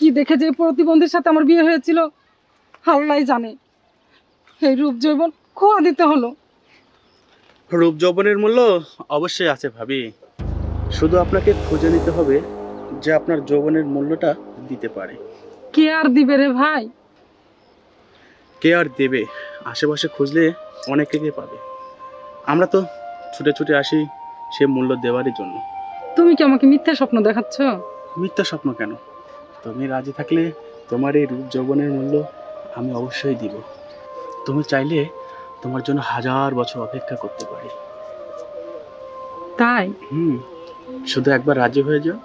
কি দেখে যে প্রতিবন্ধীর সাথে আমার বিয়ে হয়েছিল আল্লাহই জানে। এই রূপ যৌবন খোয়া দিতে হলো। রূপ যৌবনের মূল্য অবশ্যই আছে ভাবি, শুধু আপনাকে খুঁজে নিতে হবে যে আপনার যৌবনের মূল্যটা দিতে পারে। কে আর দিবে রে ভাই? কে আর দেবে? আশেপাশে খুঁজলে অনেকে পাবে। আমরা তো ছুটে ছুটে আসি সে মূল্য দেওয়ারই জন্য। তুমি কি আমাকে মিথ্যা স্বপ্ন দেখাচ্ছ? মিথ্যা স্বপ্ন কেন? তুমি রাজি থাকলে তোমার এই রূপ যৌবনের মূল্য আমি অবশ্যই দিব। তুমি চাইলে তোমার জন্য 1000 বছর অপেক্ষা করতে পারি। তাই? শুধু একবার রাজি হয়ে যাও।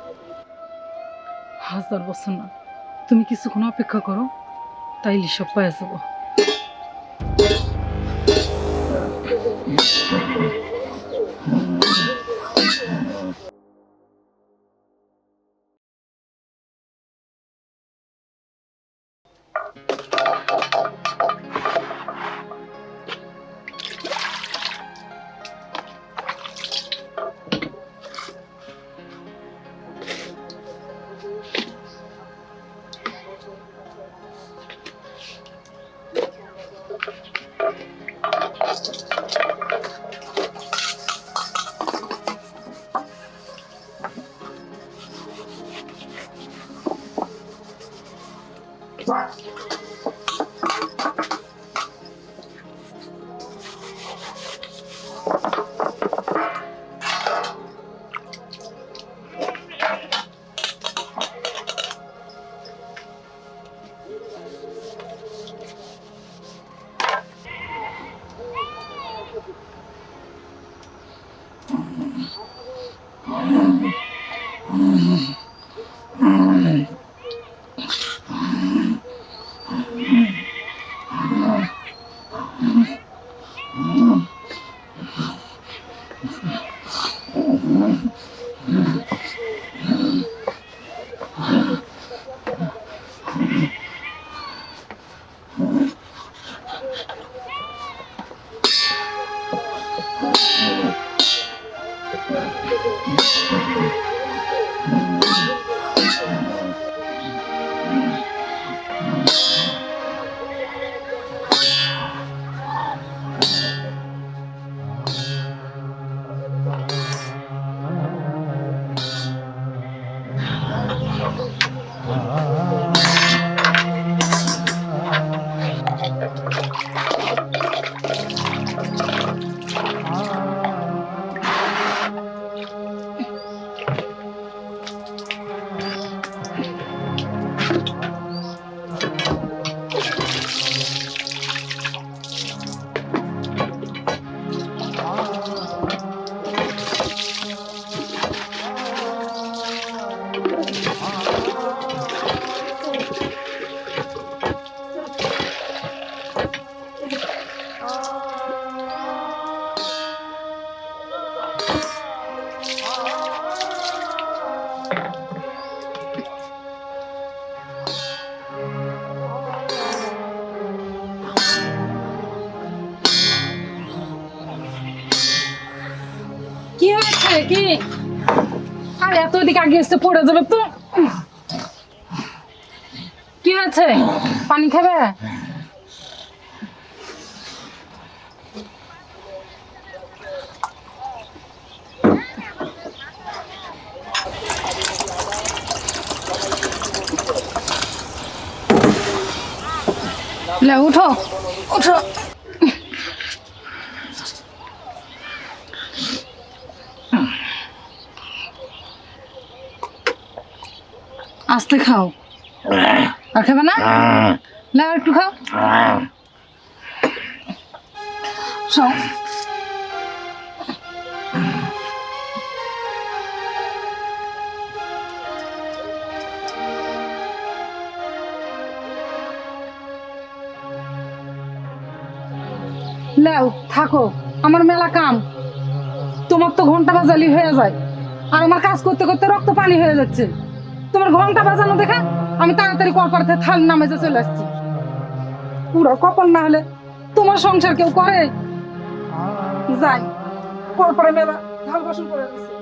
1000 বছর না, তুমি কিছুক্ষণ অপেক্ষা করো, তাইলে সব পায়ে যাবো। কি হয়েছে কি? আর এত দিকে আগে এসে পড়ে যাবে তো। কি হয়েছে? পানি খাবে? উঠো উঠো। আস্তে খাও। আর খাবে না? লাও একটু খাও। সব লাও থাকো, আমার মেলা কাম। তোমার তো ঘন্টা বাজালি হয়ে যায়, আর আমার কাজ করতে করতে রক্ত পানি হয়ে যাচ্ছে। তোমার ঘন্টা বাজানো দেখা আমি তাড়াতাড়ি কলপাড়াতে থাল নামে যে চলে আসছি। পুরো কপাল না হলে তোমার সংসার কেউ করে? যাই, কলপাড়ে মেলা ঢাল বাসন করে দিচ্ছে।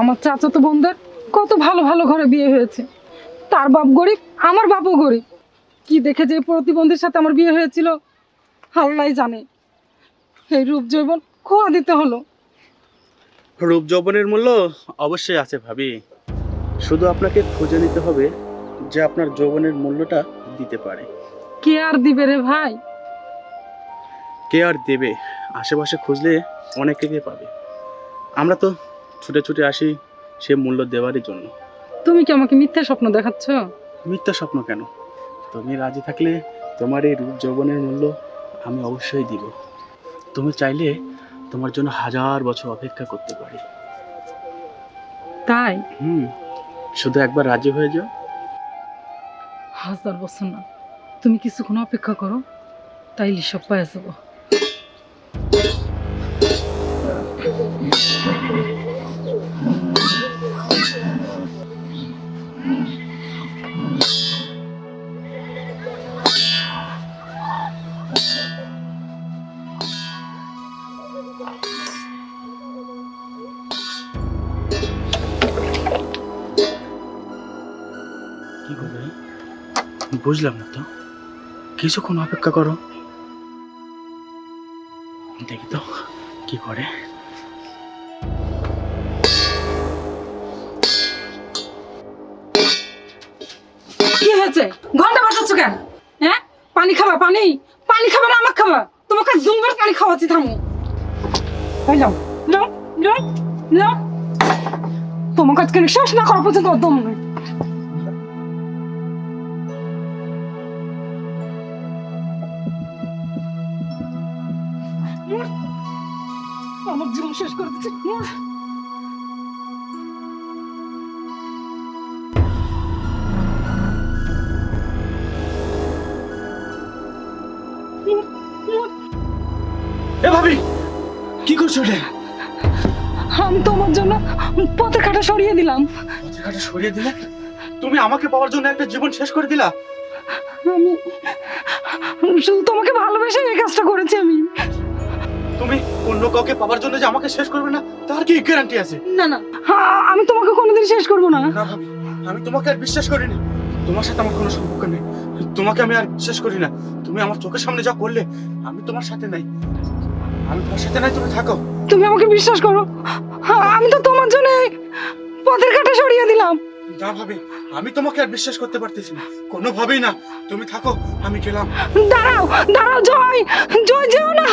আমার চাচাতো বোনদের কত ভালো ভালো ঘরে বিয়ে হয়েছে, তার বাপ গরিব, আমার বাপও গরিব। কি দেখে যে প্রতিবন্ধীর সাথে আমার বিয়ে হয়েছিল আল্লাহই জানে। এই রূপ যৌবন খোয়া দিতে হলো। রূপ যৌবনের মূল্য অবশ্যই আছে ভাবি, শুধু আপনাকে খুঁজে নিতে হবে যে আপনার যৌবনের মূল্যটা দিতে পারে। কে আর দিবে রে ভাই? কে আর দেবে? আশেপাশে খুঁজলে অনেকে পাবে। আমরা তো ছুটে ছুটে আসি সে মূল্য দেওয়ারই জন্য। তুমি কি আমাকে মিথ্যা স্বপ্ন দেখাচ্ছ? মিথ্যা স্বপ্ন কেন? তুমি রাজি থাকলে তোমার এই রূপ যৌবনের মূল্য আমি অবশ্যই দিব। তুমি চাইলে তোমার জন্য 1000 বছর অপেক্ষা করতে পারি। তাই? শুধু একবার রাজি হয়ে যাও। 1000 বছর না, তুমি কিছুক্ষণ অপেক্ষা করো, তাইলে সব পায়ে যাবো। কি করবে? বুঝলাম না তো। কিছুক্ষণ অপেক্ষা করো, দেখি তো কি করে। কি হয়েছে? ঘন্টা বাজাচ্ছ কেন? হ্যাঁ, পানি খাবা? পানি পানি খাবা না আমাকে খাবা? তোমাকে জুমবার পানি খাওয়াচ্ছি, থামো। এই যাও, যাও, যাও, যাও। তোমাকে আজকে শেষ না করা পর্যন্ত দম নেই। আমার জীবন শেষ করে দিচ্ছে। এ ভাবি, কি করছো এটা? আমি তোমার জন্য পথের কাঁটা সরিয়ে দিলাম। পথের কাঁটা সরিয়ে দিলে? তুমি আমাকে পাওয়ার জন্য একটা জীবন শেষ করে দিলা? আমি শুধু তোমাকে ভালোবেসে এই কাজটা করেছি আমি। তুমি অন্য কাউকে পাওয়ার জন্য যে আমাকে শেষ করবে না তার কি গ্যারান্টি আছে? না না, আমি তোমাকে কোনোদিন শেষ করবো না। না ভাবি, আমি তোমাকে আর বিশ্বাস করি না। তোমার সাথে আমার কোনো সম্পর্ক নেই। তোমাকে আমি আর বিশ্বাস করি না। তুমি আমার চোখের সামনে যা করলে, আমি তোমার সাথে নাই। আমি তোমার সাথে নাই, তুমি থাকো। তুমি আমাকে বিশ্বাস করো, আমি তো তোমার জন্য এই পথের কাঁটা সরিয়ে দিলাম। না ভাবি, আমি তোমাকে আর বিশ্বাস করতে পারতেছি না, কোনোভাবেই না। তুমি থাকো, আমি গেলাম। দাঁড়াও, দাঁড়াও, জয়, জয়, যেও না।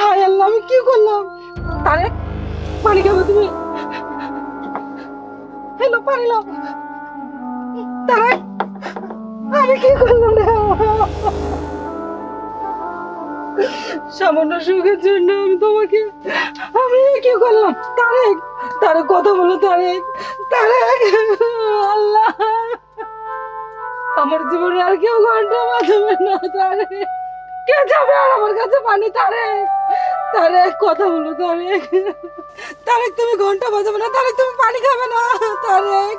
হায় আল্লাহ, আমি কি করলাম? তারে পানি খাবে তুমি? হ্যালো, পানি নাও। তারে আমি কি করলাম রে? সামান্য সুখের জন্য আমি কি করলাম? তারেক, তারেক কথা বলো, তারেক, তারেক। আল্লাহ, আমার জীবনে আর কেউ ঘন্টা বাজাবে না। তারেক, কে যাবে আর আমার কাছে পানি? তারেক, তারেক কথা বলো, তারেক, তারেক তুমি ঘন্টা বাজাবে না, তারেক তুমি পানি খাবে না, তারেক।